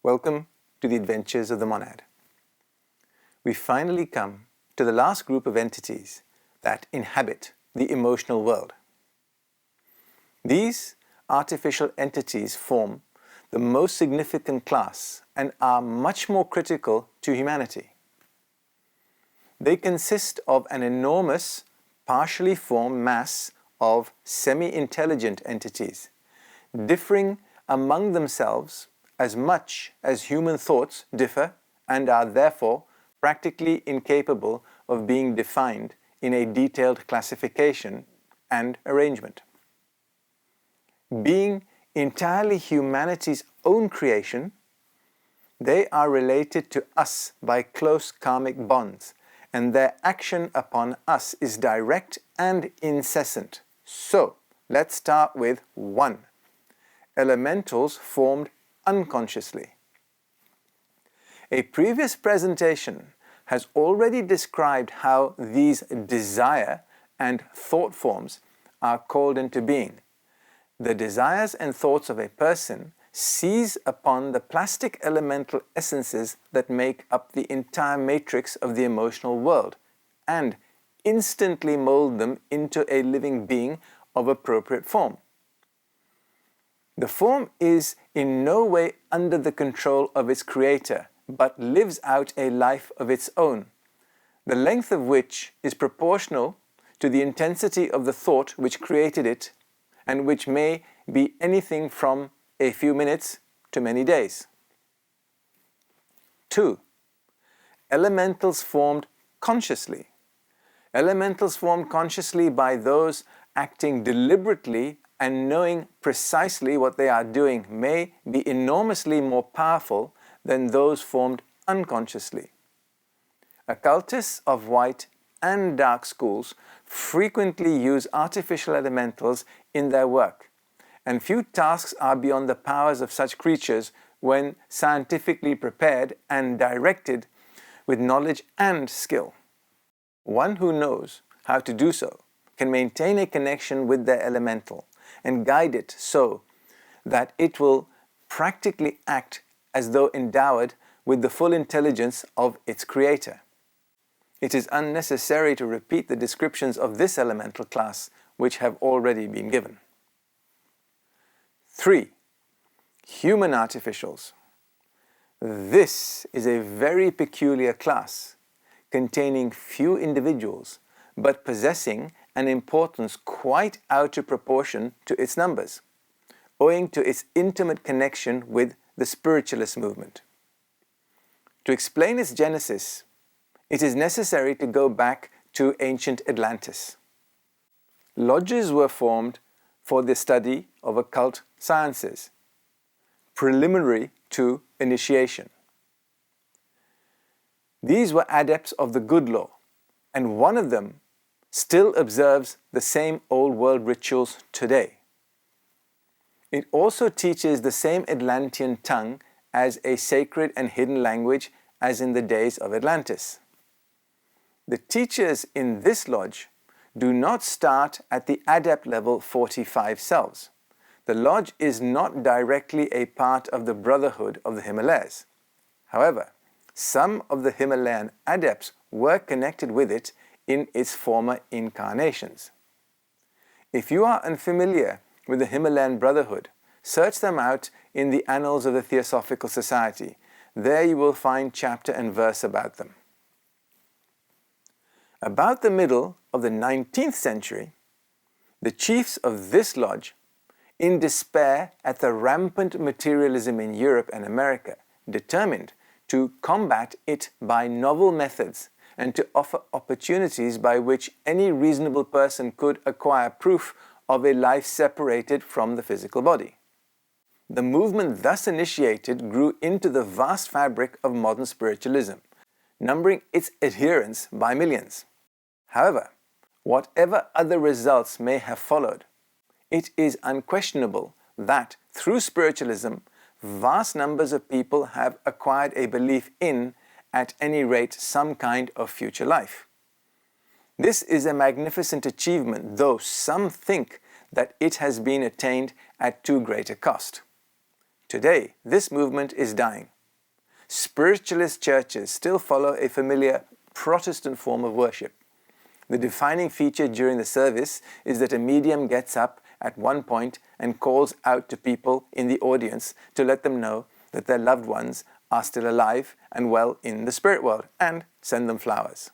Welcome to the Adventures of the Monad. We finally come to the last group of entities that inhabit the emotional world. These artificial entities form the most significant class and are much more critical to humanity. They consist of an enormous, partially formed mass of semi-intelligent entities, differing among themselves as much as human thoughts differ and are therefore practically incapable of being defined in a detailed classification and arrangement. Being entirely humanity's own creation, they are related to us by close karmic bonds, and their action upon us is direct and incessant. So, let's start with 1. Elementals formed unconsciously. A previous presentation has already described how these desire and thought forms are called into being. The desires and thoughts of a person seize upon the plastic elemental essences that make up the entire matrix of the emotional world and instantly mold them into a living being of appropriate form. The form is in no way under the control of its creator, but lives out a life of its own, the length of which is proportional to the intensity of the thought which created it, and which may be anything from a few minutes to many days. 2. Elementals formed consciously. Elementals formed consciously by those acting deliberately and knowing precisely what they are doing may be enormously more powerful than those formed unconsciously. Occultists of white and dark schools frequently use artificial elementals in their work, and few tasks are beyond the powers of such creatures when scientifically prepared and directed with knowledge and skill. One who knows how to do so can maintain a connection with their elemental and guide it so that it will practically act as though endowed with the full intelligence of its creator. It is unnecessary to repeat the descriptions of this elemental class which have already been given. 3. Human artificials. This is a very peculiar class, containing few individuals, but possessing an importance quite out of proportion to its numbers, owing to its intimate connection with the spiritualist movement. To explain its genesis, it is necessary to go back to ancient Atlantis. Lodges were formed for the study of occult sciences, preliminary to initiation. These were adepts of the good law, and one of them still observes the same old world rituals today. It also teaches the same Atlantean tongue as a sacred and hidden language as in the days of Atlantis. The teachers in this lodge do not start at the adept level 45 selves. The lodge is not directly a part of the Brotherhood of the Himalayas. However, some of the Himalayan adepts were connected with it in its former incarnations. If you are unfamiliar with the Himalayan Brotherhood, search them out in the Annals of the Theosophical Society. There you will find chapter and verse about them. About the middle of the 19th century, the chiefs of this lodge, in despair at the rampant materialism in Europe and America, determined to combat it by novel methods and to offer opportunities by which any reasonable person could acquire proof of a life separated from the physical body. The movement thus initiated grew into the vast fabric of modern spiritualism, numbering its adherents by millions. However, whatever other results may have followed, it is unquestionable that through spiritualism, vast numbers of people have acquired a belief in, at any rate, some kind of future life. This is a magnificent achievement, though some think that it has been attained at too great a cost. Today, this movement is dying. Spiritualist churches still follow a familiar Protestant form of worship. The defining feature during the service is that a medium gets up at one point and calls out to people in the audience to let them know that their loved ones are still alive and well in the spirit world, and send them flowers.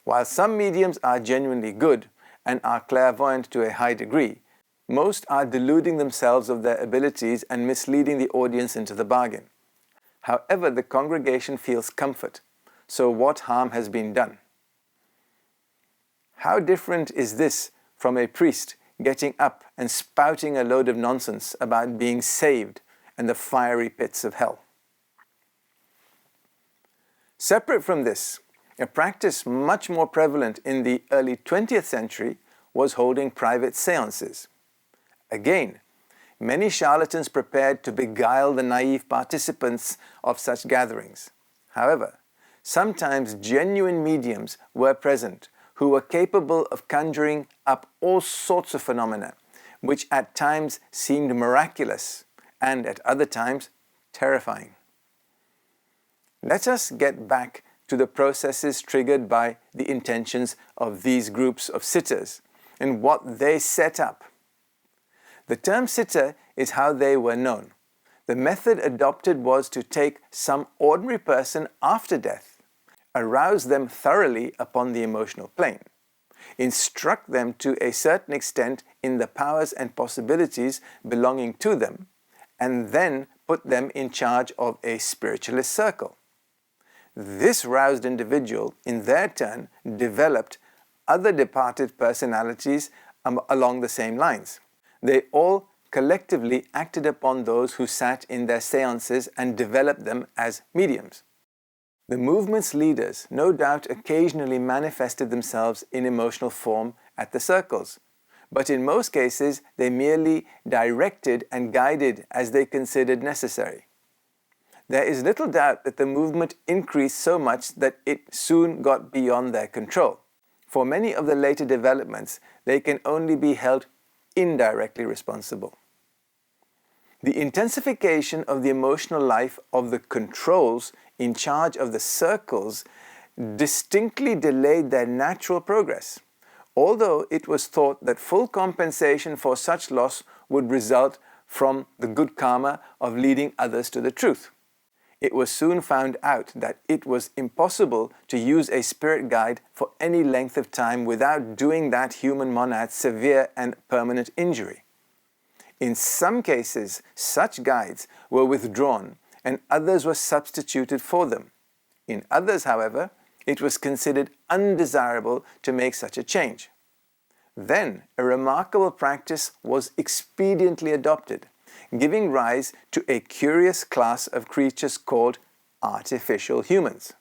While some mediums are genuinely good and are clairvoyant to a high degree, most are deluding themselves of their abilities and misleading the audience into the bargain. However, the congregation feels comfort, so what harm has been done? How different is this from a priest getting up and spouting a load of nonsense about being saved and the fiery pits of hell? Separate from this, a practice much more prevalent in the early 20th century was holding private seances. Again, many charlatans prepared to beguile the naive participants of such gatherings. However, sometimes genuine mediums were present who were capable of conjuring up all sorts of phenomena, which at times seemed miraculous and at other times terrifying. Let us get back to the processes triggered by the intentions of these groups of sitters and what they set up. The term sitter is how they were known. The method adopted was to take some ordinary person after death, arouse them thoroughly upon the emotional plane, instruct them to a certain extent in the powers and possibilities belonging to them, and then put them in charge of a spiritualist circle. This roused individual, in their turn, developed other departed personalities along the same lines. They all collectively acted upon those who sat in their seances and developed them as mediums. The movement's leaders no doubt occasionally manifested themselves in emotional form at the circles, but in most cases they merely directed and guided as they considered necessary. There is little doubt that the movement increased so much that it soon got beyond their control. For many of the later developments, they can only be held indirectly responsible. The intensification of the emotional life of the controls in charge of the circles distinctly delayed their natural progress, although it was thought that full compensation for such loss would result from the good karma of leading others to the truth. It was soon found out that it was impossible to use a spirit guide for any length of time without doing that human monad severe and permanent injury. In some cases, such guides were withdrawn and others were substituted for them. In others, however, it was considered undesirable to make such a change. Then a remarkable practice was expediently adopted, giving rise to a curious class of creatures called artificial humans.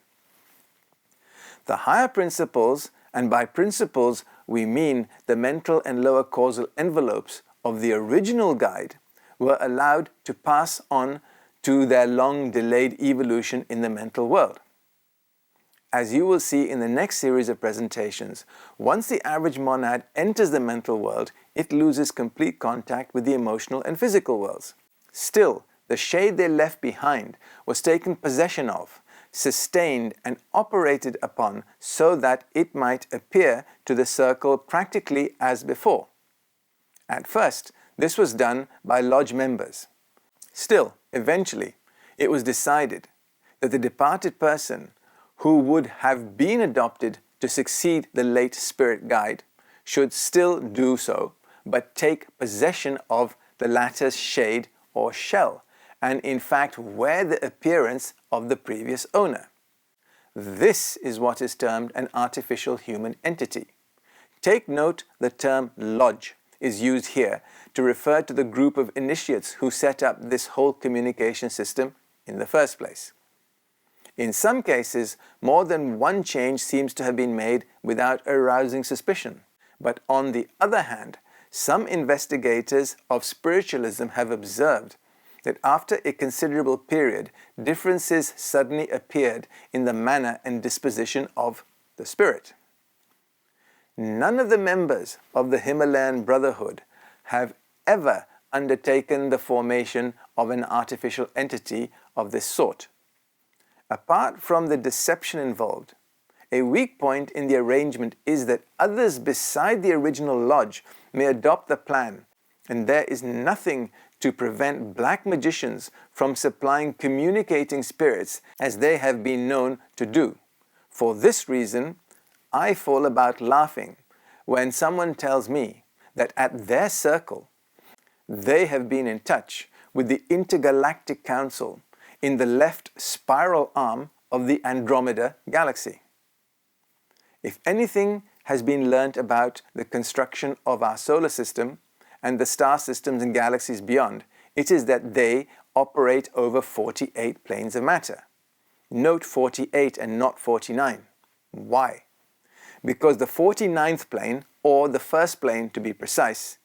The higher principles, and by principles we mean the mental and lower causal envelopes of the original guide, were allowed to pass on to their long-delayed evolution in the mental world. As you will see in the next series of presentations, once the average monad enters the mental world, it loses complete contact with the emotional and physical worlds. Still, the shade they left behind was taken possession of, sustained and operated upon so that it might appear to the circle practically as before. At first, this was done by lodge members. Still, eventually, it was decided that the departed person who would have been adopted to succeed the late spirit guide should still do so, but take possession of the latter's shade or shell, and in fact wear the appearance of the previous owner. This is what is termed an artificial human entity. Take note the term lodge is used here to refer to the group of initiates who set up this whole communication system in the first place. In some cases, more than one change seems to have been made without arousing suspicion. But on the other hand, some investigators of spiritualism have observed that after a considerable period, differences suddenly appeared in the manner and disposition of the spirit. None of the members of the Himalayan Brotherhood have ever undertaken the formation of an artificial entity of this sort. Apart from the deception involved, a weak point in the arrangement is that others beside the original lodge may adopt the plan, and there is nothing to prevent black magicians from supplying communicating spirits as they have been known to do. For this reason, I fall about laughing when someone tells me that at their circle, they have been in touch with the Intergalactic Council in the left spiral arm of the Andromeda Galaxy. If anything has been learnt about the construction of our solar system and the star systems and galaxies beyond, it is that they operate over 48 planes of matter. Note 48 and not 49. Why? Because the 49th plane, or the first plane to be precise,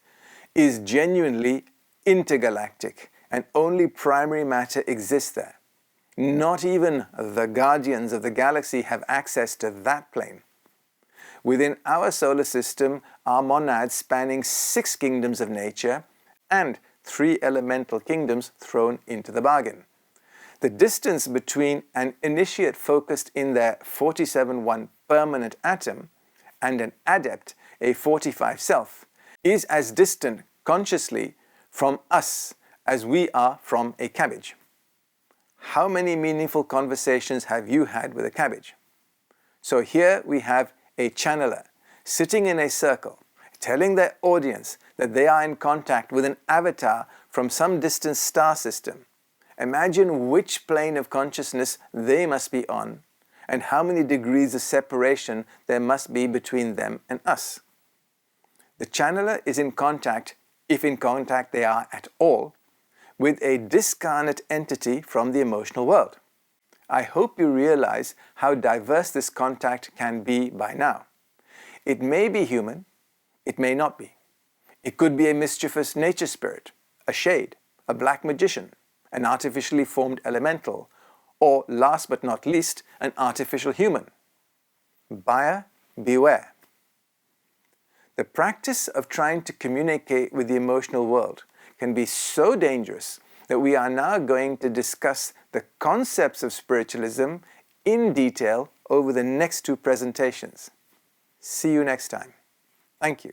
is genuinely intergalactic and only primary matter exists there. Not even the guardians of the galaxy have access to that plane. Within our solar system are monads spanning 6 kingdoms of nature and 3 elemental kingdoms thrown into the bargain. The distance between an initiate focused in their 47-1 permanent atom and an adept, a 45 self, is as distant consciously from us as we are from a cabbage. How many meaningful conversations have you had with a cabbage? So here we have a channeler sitting in a circle, telling their audience that they are in contact with an avatar from some distant star system. Imagine which plane of consciousness they must be on, and how many degrees of separation there must be between them and us. The channeler is in contact, if in contact they are at all, with a discarnate entity from the emotional world. I hope you realize how diverse this contact can be by now. It may be human, it may not be. It could be a mischievous nature spirit, a shade, a black magician, an artificially formed elemental, or last but not least, an artificial human. Buyer beware. The practice of trying to communicate with the emotional world can be so dangerous that we are now going to discuss the concepts of spiritualism in detail over the next 2 presentations. See you next time. Thank you.